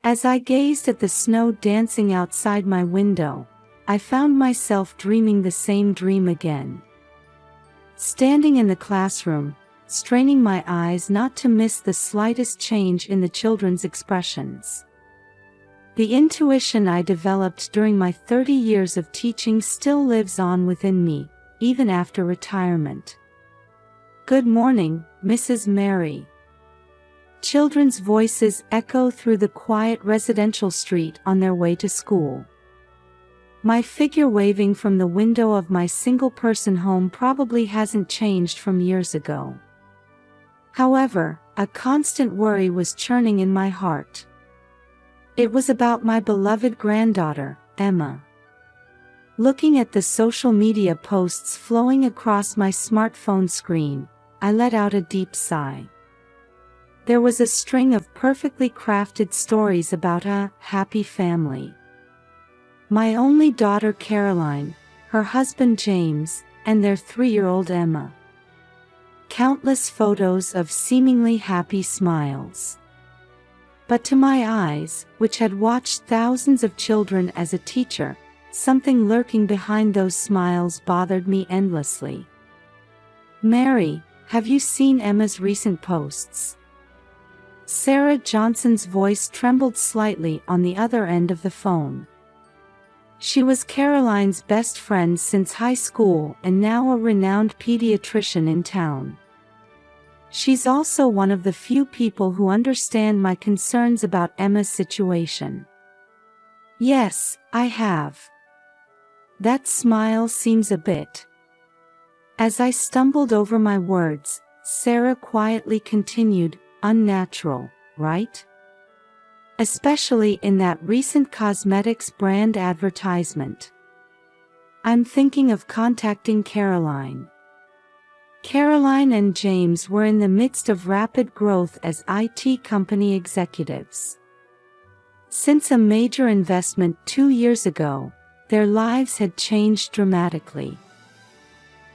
As I gazed at the snow dancing outside my window, I found myself dreaming the same dream again. Standing in the classroom, straining my eyes not to miss the slightest change in the children's expressions. The intuition I developed during my 30 years of teaching still lives on within me, even after retirement. "Good morning, Mrs. Mary." Children's voices echo through the quiet residential street on their way to school. My figure waving from the window of my single-person home probably hasn't changed from years ago. However, a constant worry was churning in my heart. It was about my beloved granddaughter, Emma. Looking at the social media posts flowing across my smartphone screen, I let out a deep sigh. There was a string of perfectly crafted stories about a happy family. My only daughter Caroline, her husband James, and their 3-year-old Emma. Countless photos of seemingly happy smiles. But to my eyes, which had watched thousands of children as a teacher, something lurking behind those smiles bothered me endlessly. "Mary, have you seen Emma's recent posts?" Sarah Johnson's voice trembled slightly on the other end of the phone. She was Caroline's best friend since high school and now a renowned pediatrician in town. She's also one of the few people who understand my concerns about Emma's situation. "Yes, I have." That smile seems a bit. As I stumbled over my words, Sarah quietly continued, "Unnatural, right? Especially in that recent cosmetics brand advertisement. I'm thinking of contacting Caroline." Caroline and James were in the midst of rapid growth as IT company executives. Since a major investment 2 years ago, their lives had changed dramatically.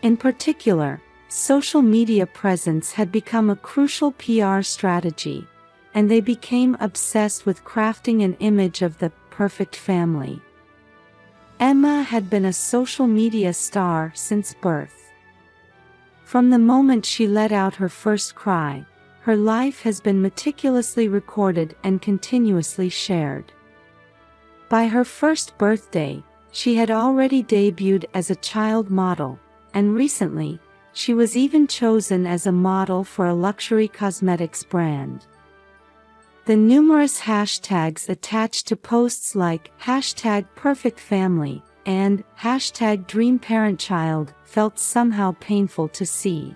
In particular, social media presence had become a crucial PR strategy, and they became obsessed with crafting an image of the perfect family. Emma had been a social media star since birth. From the moment she let out her first cry, her life has been meticulously recorded and continuously shared. By her first birthday, she had already debuted as a child model, and recently, she was even chosen as a model for a luxury cosmetics brand. The numerous hashtags attached to posts like #PerfectFamily and #DreamParentChild felt somehow painful to see.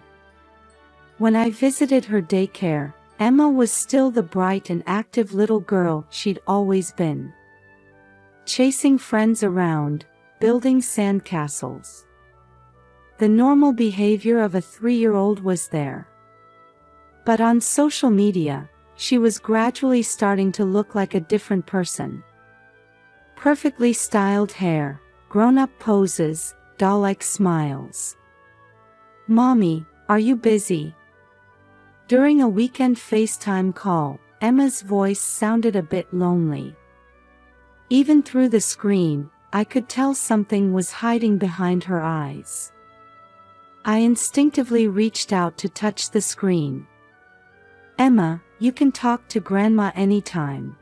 When I visited her daycare, Emma was still the bright and active little girl she'd always been. Chasing friends around, building sandcastles. The normal behavior of a 3-year-old was there. But on social media, she was gradually starting to look like a different person. Perfectly styled hair, grown-up poses, doll-like smiles. "Mommy, are you busy?" During a weekend FaceTime call, Emma's voice sounded a bit lonely. Even through the screen, I could tell something was hiding behind her eyes. I instinctively reached out to touch the screen. "Emma, you can talk to Grandma anytime."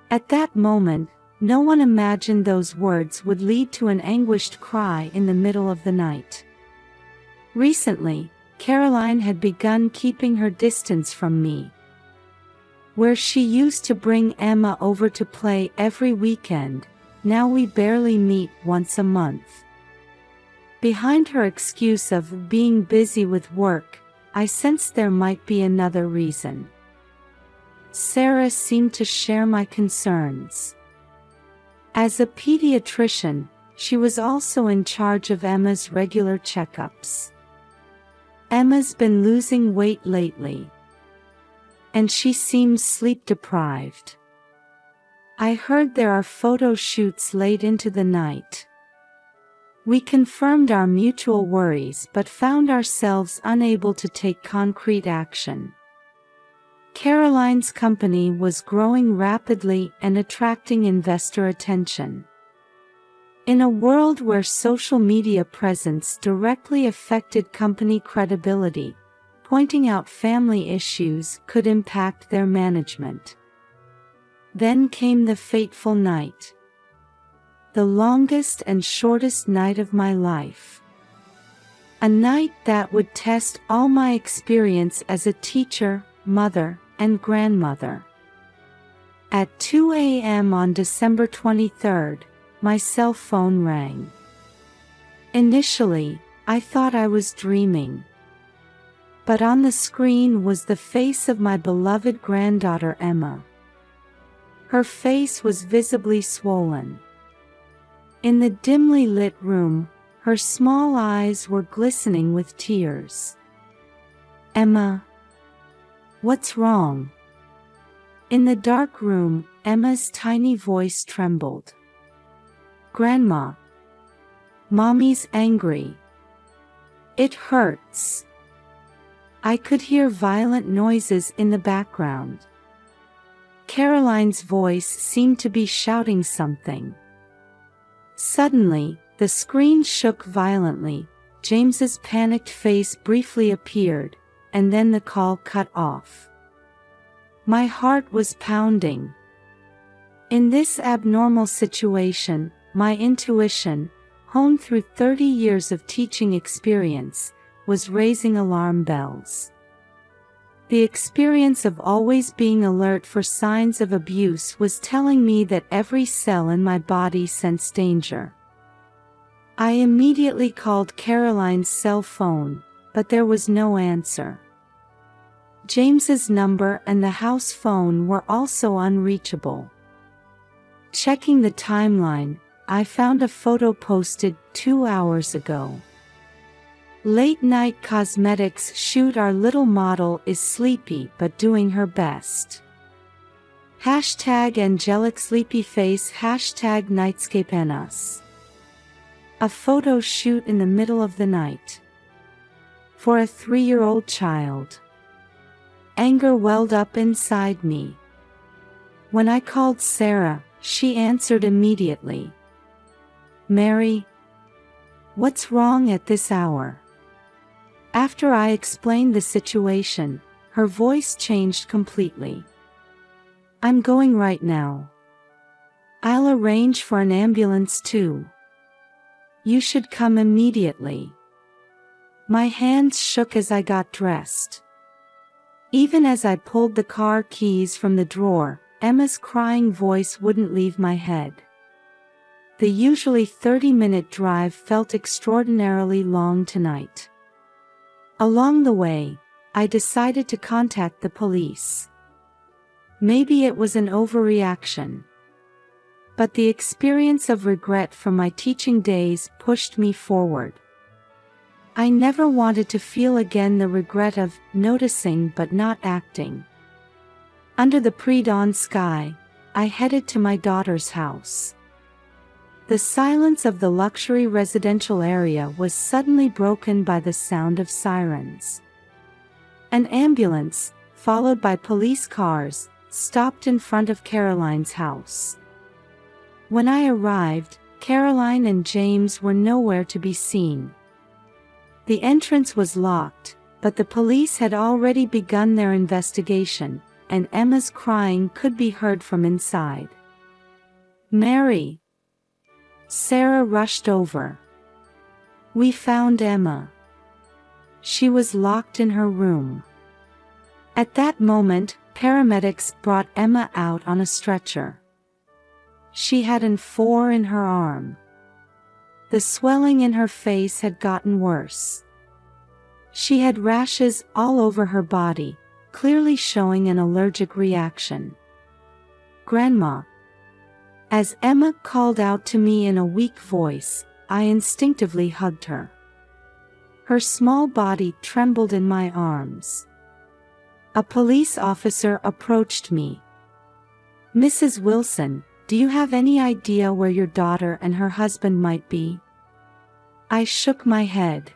At that moment, no one imagined those words would lead to an anguished cry in the middle of the night. Recently, Caroline had begun keeping her distance from me. Where she used to bring Emma over to play every weekend, now we barely meet once a month. Behind her excuse of being busy with work, I sensed there might be another reason. Sarah seemed to share my concerns. As a pediatrician, she was also in charge of Emma's regular checkups. Emma's been losing weight lately, and she seems sleep-deprived. I heard there are photo shoots late into the night. We confirmed our mutual worries but found ourselves unable to take concrete action. Caroline's company was growing rapidly and attracting investor attention. In a world where social media presence directly affected company credibility, pointing out family issues could impact their management. Then came the fateful night. The longest and shortest night of my life. A night that would test all my experience as a teacher, mother, and grandmother. At 2 a.m. on December 23rd, my cell phone rang. Initially, I thought I was dreaming. But on the screen was the face of my beloved granddaughter Emma. Her face was visibly swollen. In the dimly lit room, her small eyes were glistening with tears. "Emma, what's wrong?" In the dark room, Emma's tiny voice trembled. "Grandma, Mommy's angry. It hurts." I could hear violent noises in the background. Caroline's voice seemed to be shouting something. Suddenly, the screen shook violently, James's panicked face briefly appeared, and then the call cut off. My heart was pounding. In this abnormal situation, my intuition, honed through 30 years of teaching experience, was raising alarm bells. The experience of always being alert for signs of abuse was telling me that every cell in my body sensed danger. I immediately called Caroline's cell phone, but there was no answer. James's number and the house phone were also unreachable. Checking the timeline, I found a photo posted 2 hours ago. Late night cosmetics shoot, our little model is sleepy but doing her best. #angelic sleepy face #nightscape and us. A photo shoot in the middle of the night. For a 3-year-old child. Anger welled up inside me. When I called Sarah, she answered immediately. "Mary, what's wrong at this hour?" After I explained the situation, her voice changed completely. "I'm going right now. I'll arrange for an ambulance too. You should come immediately." My hands shook as I got dressed. Even as I pulled the car keys from the drawer, Emma's crying voice wouldn't leave my head. The usually 30-minute drive felt extraordinarily long tonight. Along the way, I decided to contact the police. Maybe it was an overreaction. But the experience of regret from my teaching days pushed me forward. I never wanted to feel again the regret of noticing but not acting. Under the pre-dawn sky, I headed to my daughter's house. The silence of the luxury residential area was suddenly broken by the sound of sirens. An ambulance, followed by police cars, stopped in front of Caroline's house. When I arrived, Caroline and James were nowhere to be seen. The entrance was locked, but the police had already begun their investigation, and Emma's crying could be heard from inside. "Mary!" Sarah rushed over. "We found Emma. She was locked in her room." At that moment, paramedics brought Emma out on a stretcher. She had an 4 in her arm. The swelling in her face had gotten worse. She had rashes all over her body, clearly showing an allergic reaction. "Grandma." As Emma called out to me in a weak voice, I instinctively hugged her. Her small body trembled in my arms. A police officer approached me. "Mrs. Wilson, do you have any idea where your daughter and her husband might be?" I shook my head.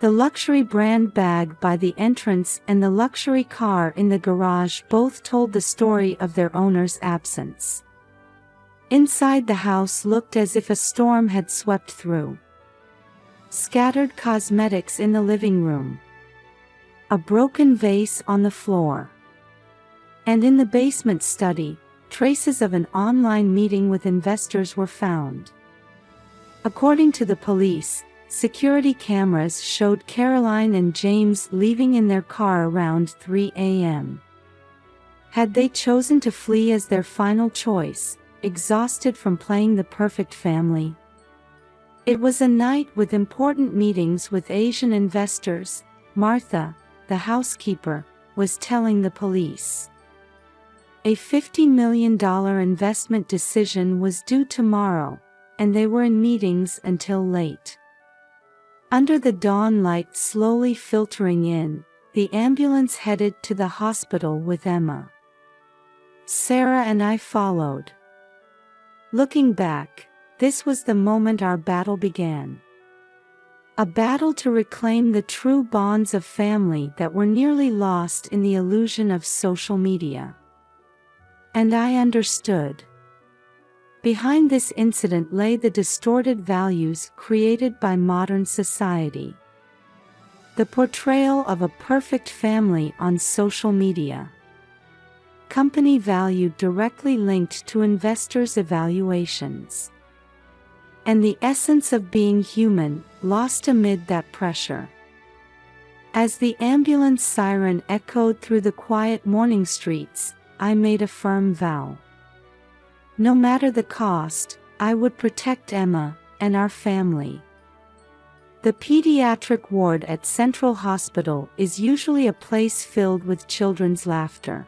The luxury brand bag by the entrance and the luxury car in the garage both told the story of their owner's absence. Inside the house looked as if a storm had swept through. Scattered cosmetics in the living room. A broken vase on the floor. And in the basement study, traces of an online meeting with investors were found. According to the police, security cameras showed Caroline and James leaving in their car around 3 a.m. Had they chosen to flee as their final choice, exhausted from playing the perfect family? It was a night with important meetings with Asian investors, Martha, the housekeeper, was telling the police. A $50 million investment decision was due tomorrow, and they were in meetings until late. Under the dawn light slowly filtering in, the ambulance headed to the hospital with Emma. Sarah and I followed. Looking back, this was the moment our battle began. A battle to reclaim the true bonds of family that were nearly lost in the illusion of social media. And I understood. Behind this incident lay the distorted values created by modern society. The portrayal of a perfect family on social media. Company value directly linked to investors' evaluations. And the essence of being human, lost amid that pressure. As the ambulance siren echoed through the quiet morning streets, I made a firm vow. No matter the cost, I would protect Emma and our family. The pediatric ward at Central Hospital is usually a place filled with children's laughter.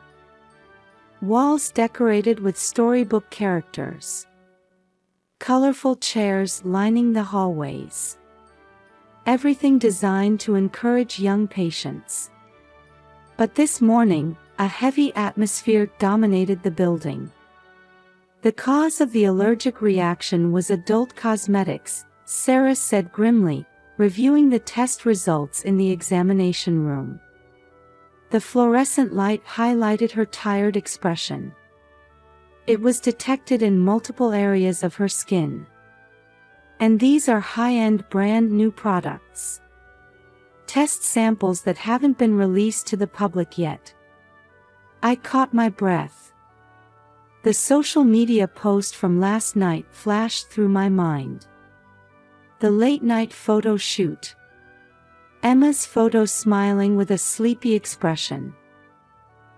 Walls decorated with storybook characters. Colorful chairs lining the hallways. Everything designed to encourage young patients. But this morning, a heavy atmosphere dominated the building. The cause of the allergic reaction was adult cosmetics, Sarah said grimly, reviewing the test results in the examination room. The fluorescent light highlighted her tired expression. It was detected in multiple areas of her skin. And these are high-end brand new products. Test samples that haven't been released to the public yet. I caught my breath. The social media post from last night flashed through my mind. The late-night photo shoot. Emma's photo smiling with a sleepy expression.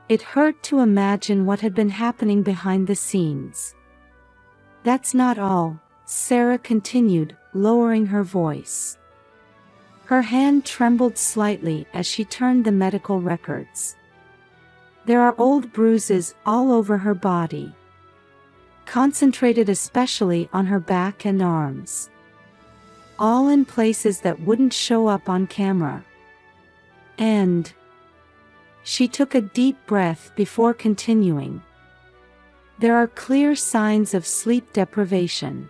It hurt to imagine what had been happening behind the scenes. That's not all, Sarah continued, lowering her voice. Her hand trembled slightly as she turned the medical records. There are old bruises all over her body. Concentrated especially on her back and arms. All in places that wouldn't show up on camera. And she took a deep breath before continuing. There are clear signs of sleep deprivation.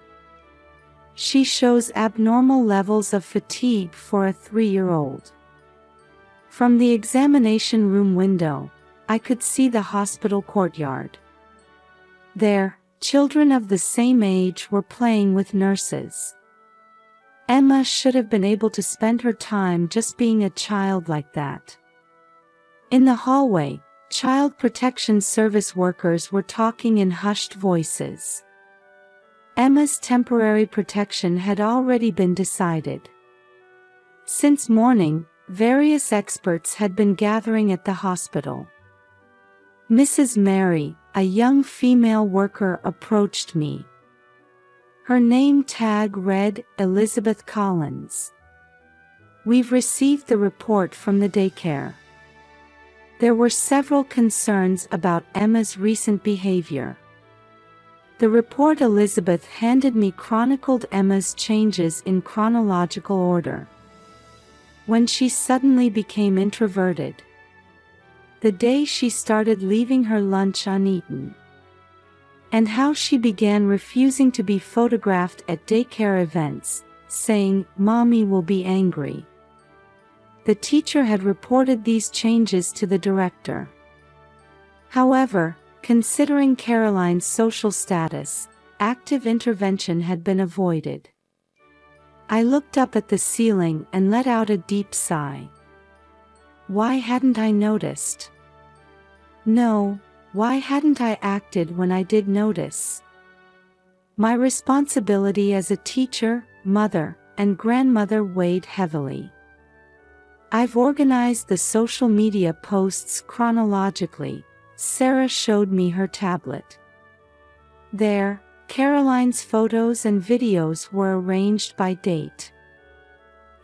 She shows abnormal levels of fatigue for a 3-year-old. From the examination room window, I could see the hospital courtyard. There, children of the same age were playing with nurses. Emma should have been able to spend her time just being a child like that. In the hallway, Child Protection Service workers were talking in hushed voices. Emma's temporary protection had already been decided. Since morning, various experts had been gathering at the hospital. Mrs. Mary, a young female worker, approached me. Her name tag read, Elizabeth Collins. We've received the report from the daycare. There were several concerns about Emma's recent behavior. The report Elizabeth handed me chronicled Emma's changes in chronological order. When she suddenly became introverted. The day she started leaving her lunch uneaten. And how she began refusing to be photographed at daycare events, saying, "Mommy will be angry." The teacher had reported these changes to the director. However, considering Caroline's social status, active intervention had been avoided. I looked up at the ceiling and let out a deep sigh. Why hadn't I noticed? No, why hadn't I acted when I did notice? My responsibility as a teacher, mother, and grandmother weighed heavily. I've organized the social media posts chronologically. Sarah showed me her tablet. There, Caroline's photos and videos were arranged by date.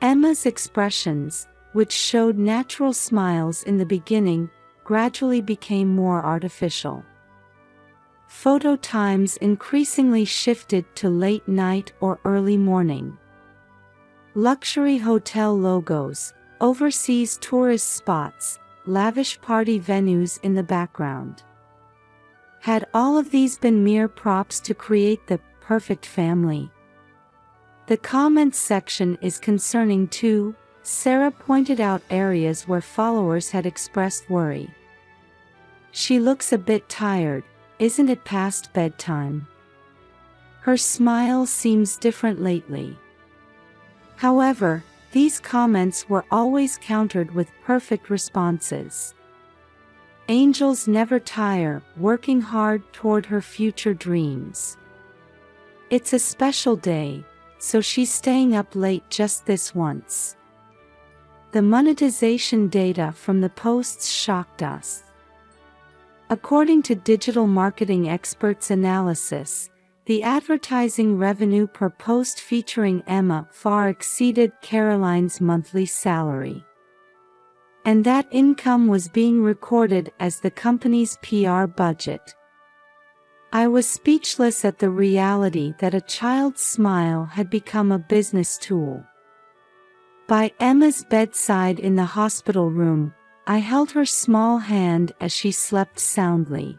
Emma's expressions, which showed natural smiles in the beginning, gradually became more artificial. Photo times increasingly shifted to late night or early morning. Luxury hotel logos, overseas tourist spots, lavish party venues in the background. Had all of these been mere props to create the perfect family? The comments section is concerning too. Sarah pointed out areas where followers had expressed worry. She looks a bit tired, isn't it past bedtime? Her smile seems different lately. However, these comments were always countered with perfect responses. Angels never tire, working hard toward her future dreams. It's a special day, so she's staying up late just this once. The monetization data from the posts shocked us. According to digital marketing experts' analysis, the advertising revenue per post featuring Emma far exceeded Caroline's monthly salary. And that income was being recorded as the company's PR budget. I was speechless at the reality that a child's smile had become a business tool. By Emma's bedside in the hospital room, I held her small hand as she slept soundly.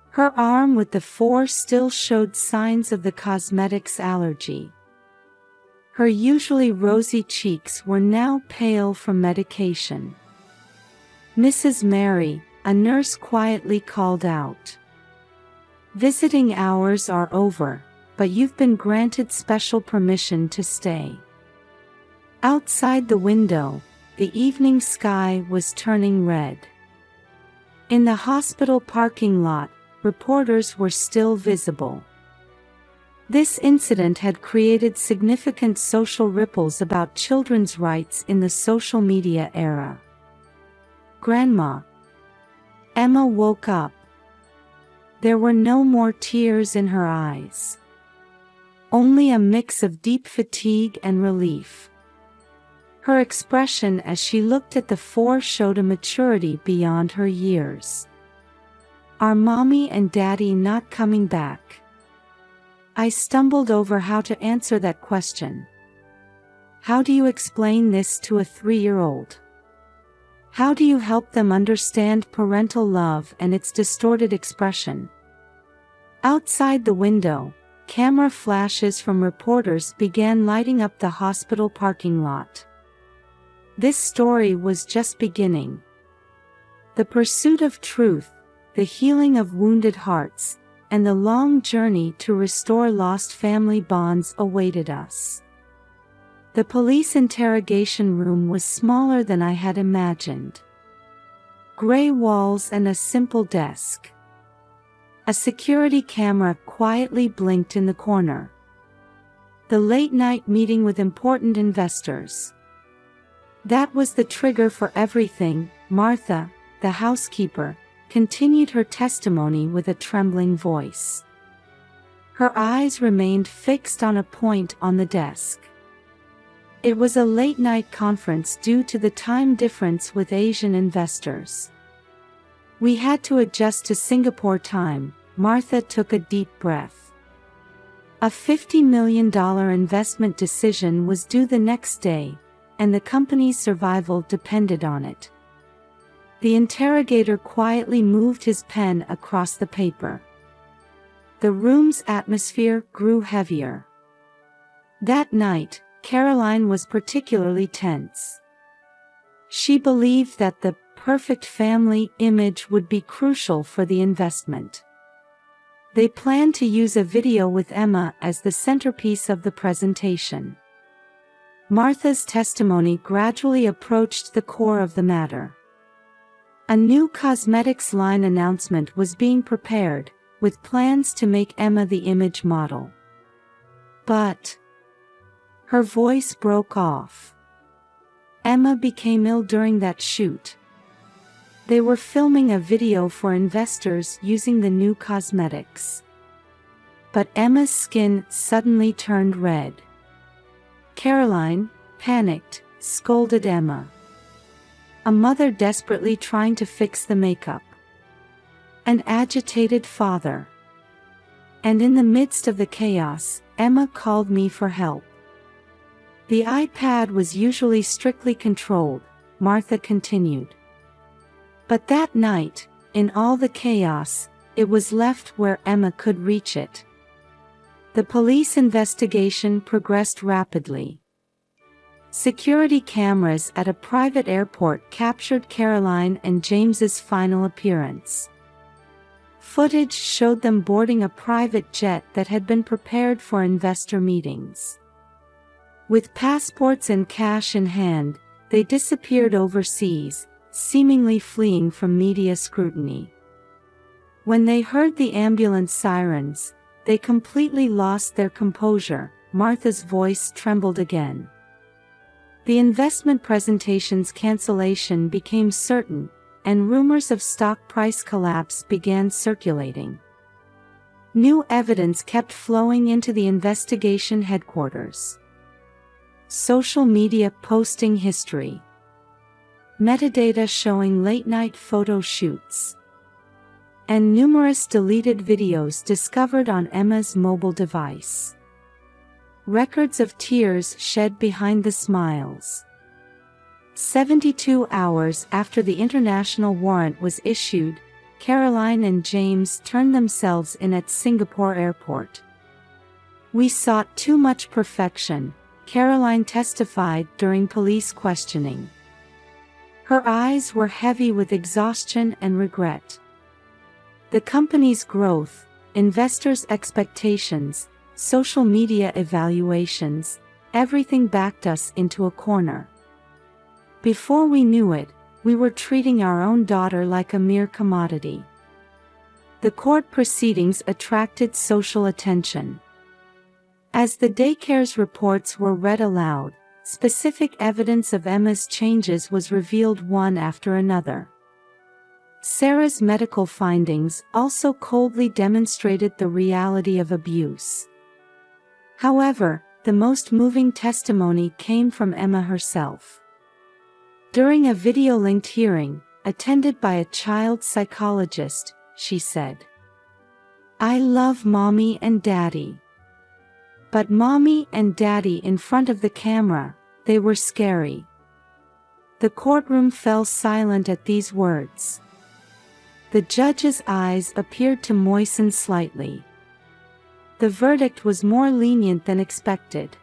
Her arm with the 4 still showed signs of the cosmetics allergy. Her usually rosy cheeks were now pale from medication. Mrs. Mary, a nurse quietly called out. Visiting hours are over, but you've been granted special permission to stay. Outside the window, the evening sky was turning red. In the hospital parking lot, reporters were still visible. This incident had created significant social ripples about children's rights in the social media era. Grandma. Emma woke up. There were no more tears in her eyes. Only a mix of deep fatigue and relief. Her expression as she looked at the 4 showed a maturity beyond her years. Are Mommy and Daddy not coming back? I stumbled over how to answer that question. How do you explain this to a 3-year-old? How do you help them understand parental love and its distorted expression? Outside the window, camera flashes from reporters began lighting up the hospital parking lot. This story was just beginning. The pursuit of truth, the healing of wounded hearts, and the long journey to restore lost family bonds awaited us. The police interrogation room was smaller than I had imagined. Gray walls and a simple desk. A security camera quietly blinked in the corner. The late-night meeting with important investors. That was the trigger for everything. Martha, the housekeeper, continued her testimony with a trembling voice. Her eyes remained fixed on a point on the desk. It was a late-night conference due to the time difference with Asian investors. We had to adjust to Singapore time. Martha took a deep breath. A $50 million investment decision was due the next day, and the company's survival depended on it. The interrogator quietly moved his pen across the paper. The room's atmosphere grew heavier. That night, Caroline was particularly tense. She believed that the perfect family image would be crucial for the investment. They planned to use a video with Emma as the centerpiece of the presentation. Martha's testimony gradually approached the core of the matter. A new cosmetics line announcement was being prepared, with plans to make Emma the image model. But her voice broke off. Emma became ill during that shoot. They were filming a video for investors using the new cosmetics. But Emma's skin suddenly turned red. Caroline, panicked, scolded Emma. A mother desperately trying to fix the makeup. An agitated father. And in the midst of the chaos, Emma called me for help. The iPad was usually strictly controlled, Martha continued. But that night, in all the chaos, it was left where Emma could reach it. The police investigation progressed rapidly. Security cameras at a private airport captured Caroline and James's final appearance. Footage showed them boarding a private jet that had been prepared for investor meetings. With passports and cash in hand, they disappeared overseas, seemingly fleeing from media scrutiny. When they heard the ambulance sirens, they completely lost their composure. Martha's voice trembled again. The investment presentation's cancellation became certain, and rumors of stock price collapse began circulating. New evidence kept flowing into the investigation headquarters. Social media posting history. Metadata showing late-night photo shoots. And numerous deleted videos discovered on Emma's mobile device. Records of tears shed behind the smiles. 72 hours after the international warrant was issued, Caroline and James turned themselves in at Singapore airport. "We sought too much perfection," Caroline testified during police questioning. Her eyes were heavy with exhaustion and regret. The company's growth, investors' expectations, social media evaluations, everything backed us into a corner. Before we knew it, we were treating our own daughter like a mere commodity. The court proceedings attracted social attention. As the daycare's reports were read aloud, specific evidence of Emma's changes was revealed one after another. Sarah's medical findings also coldly demonstrated the reality of abuse. However, the most moving testimony came from Emma herself. During a video-linked hearing, attended by a child psychologist, she said, "I love Mommy and Daddy. But Mommy and Daddy in front of the camera, they were scary." The courtroom fell silent at these words. The judge's eyes appeared to moisten slightly. The verdict was more lenient than expected.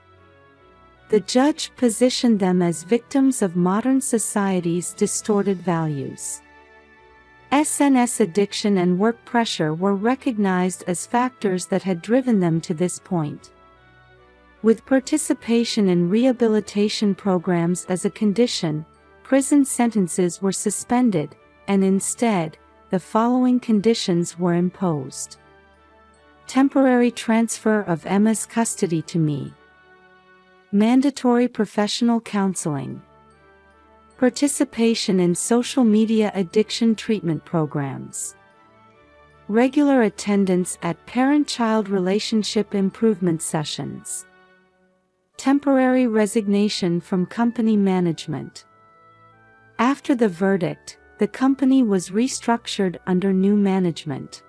The judge positioned them as victims of modern society's distorted values. SNS addiction and work pressure were recognized as factors that had driven them to this point. With participation in rehabilitation programs as a condition, prison sentences were suspended, and instead, the following conditions were imposed. Temporary transfer of Emma's custody to me. Mandatory professional counseling. Participation in social media addiction treatment programs. Regular attendance at parent-child relationship improvement sessions. Temporary resignation from company management. After the verdict, the company was restructured under new management.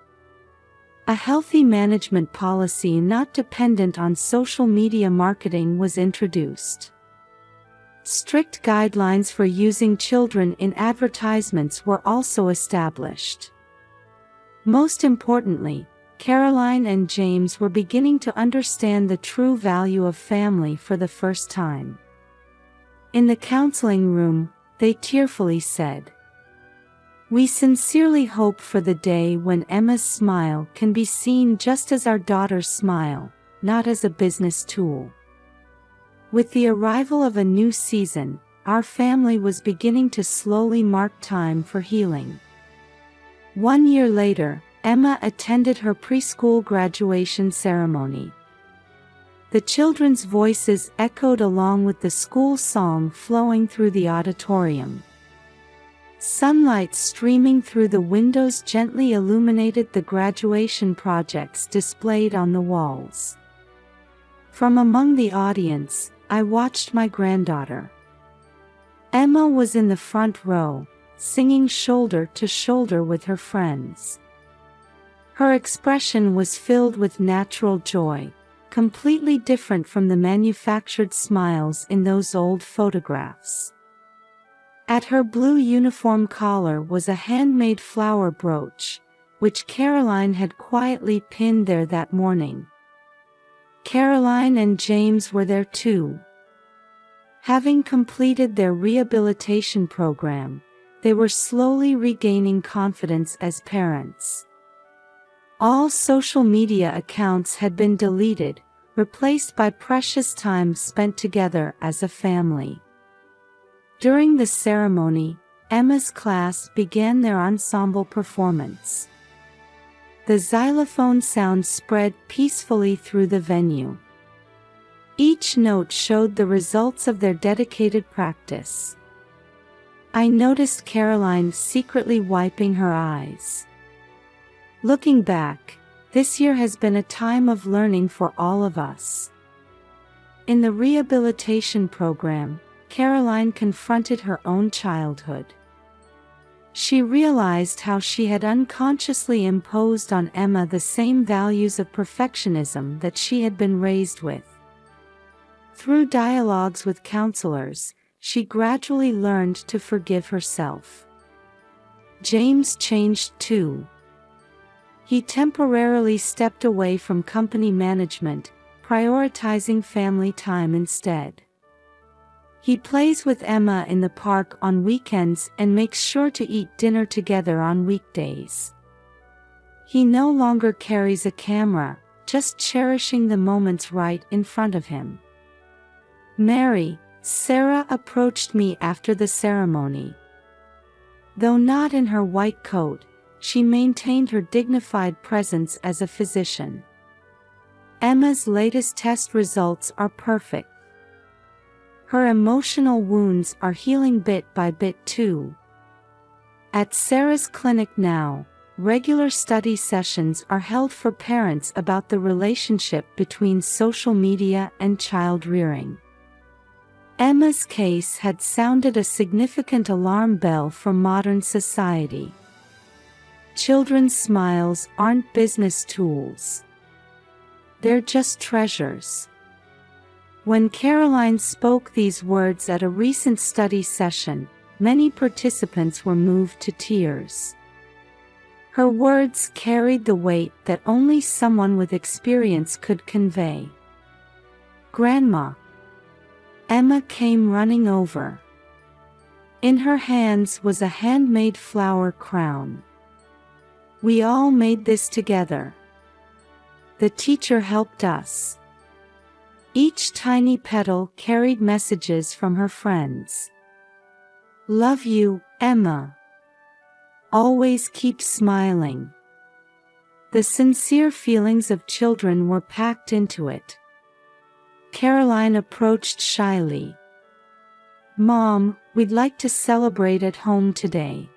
A healthy management policy not dependent on social media marketing was introduced. Strict guidelines for using children in advertisements were also established. Most importantly, Caroline and James were beginning to understand the true value of family for the first time. In the counseling room, they tearfully said. We sincerely hope for the day when Emma's smile can be seen just as our daughter's smile, not as a business tool. With the arrival of a new season, our family was beginning to slowly mark time for healing. 1 year later, Emma attended her preschool graduation ceremony. The children's voices echoed along with the school song flowing through the auditorium. Sunlight streaming through the windows gently illuminated the graduation projects displayed on the walls. From among the audience, I watched my granddaughter. Emma was in the front row, singing shoulder to shoulder with her friends. Her expression was filled with natural joy, completely different from the manufactured smiles in those old photographs. At her blue uniform collar was a handmade flower brooch, which Caroline had quietly pinned there that morning. Caroline and James were there too. Having completed their rehabilitation program, they were slowly regaining confidence as parents. All social media accounts had been deleted, replaced by precious time spent together as a family. During the ceremony, Emma's class began their ensemble performance. The xylophone sound spread peacefully through the venue. Each note showed the results of their dedicated practice. I noticed Caroline secretly wiping her eyes. Looking back, this year has been a time of learning for all of us. In the rehabilitation program, Caroline confronted her own childhood. She realized how she had unconsciously imposed on Emma the same values of perfectionism that she had been raised with. Through dialogues with counselors, she gradually learned to forgive herself. James changed too. He temporarily stepped away from company management, prioritizing family time instead. He plays with Emma in the park on weekends and makes sure to eat dinner together on weekdays. He no longer carries a camera, just cherishing the moments right in front of him. Mary, Sarah approached me after the ceremony. Though not in her white coat, she maintained her dignified presence as a physician. Emma's latest test results are perfect. Her emotional wounds are healing bit by bit too. At Sarah's clinic now, regular study sessions are held for parents about the relationship between social media and child rearing. Emma's case had sounded a significant alarm bell for modern society. Children's smiles aren't business tools. They're just treasures. When Caroline spoke these words at a recent study session, many participants were moved to tears. Her words carried the weight that only someone with experience could convey. "Grandma." Emma came running over. In her hands was a handmade flower crown. "We all made this together. The teacher helped us." Each tiny petal carried messages from her friends. "Love you, Emma. Always keep smiling." The sincere feelings of children were packed into it. Caroline approached shyly. "Mom, we'd like to celebrate at home today.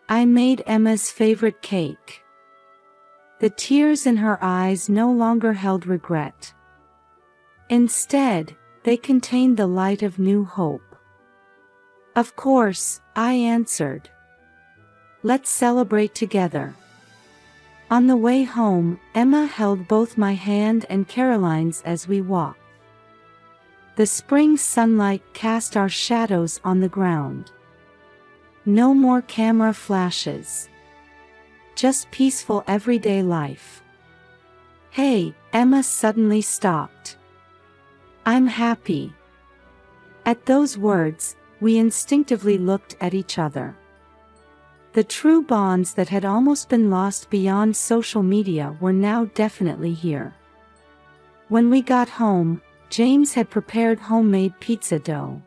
I made Emma's favorite cake." The tears in her eyes no longer held regret. Instead, they contained the light of new hope. "Of course," I answered. "Let's celebrate together." On the way home, Emma held both my hand and Caroline's as we walked. The spring sunlight cast our shadows on the ground. No more camera flashes. Just peaceful everyday life. "Hey," Emma suddenly stopped. "I'm happy." At those words, we instinctively looked at each other. The true bonds that had almost been lost beyond social media were now definitely here. When we got home, James had prepared homemade pizza dough.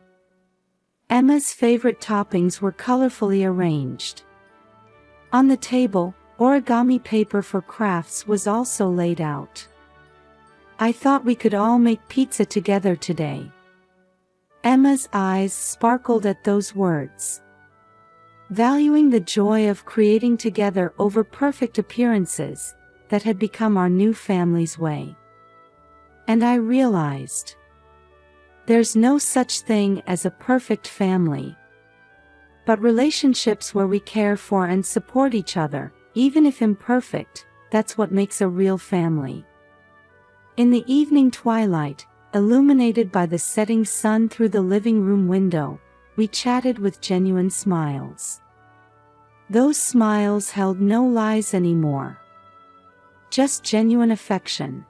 Emma's favorite toppings were colorfully arranged. On the table, origami paper for crafts was also laid out. I thought we could all make pizza together today. Emma's eyes sparkled at those words. Valuing the joy of creating together over perfect appearances, that had become our new family's way. And I realized, there's no such thing as a perfect family. But relationships where we care for and support each other, even if imperfect, that's what makes a real family. In the evening twilight, illuminated by the setting sun through the living room window, we chatted with genuine smiles. Those smiles held no lies anymore. Just genuine affection.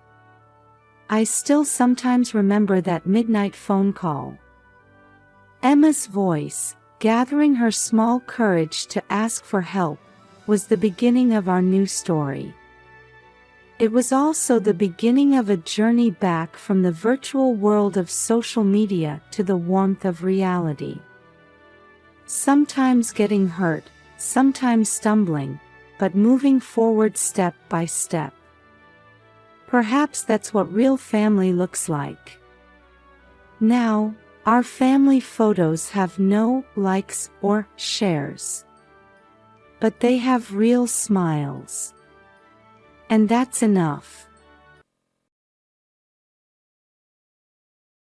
I still sometimes remember that midnight phone call. Emma's voice, gathering her small courage to ask for help, was the beginning of our new story. It was also the beginning of a journey back from the virtual world of social media to the warmth of reality. Sometimes getting hurt, sometimes stumbling, but moving forward step by step. Perhaps that's what real family looks like. Now, our family photos have no likes or shares. But they have real smiles. And that's enough.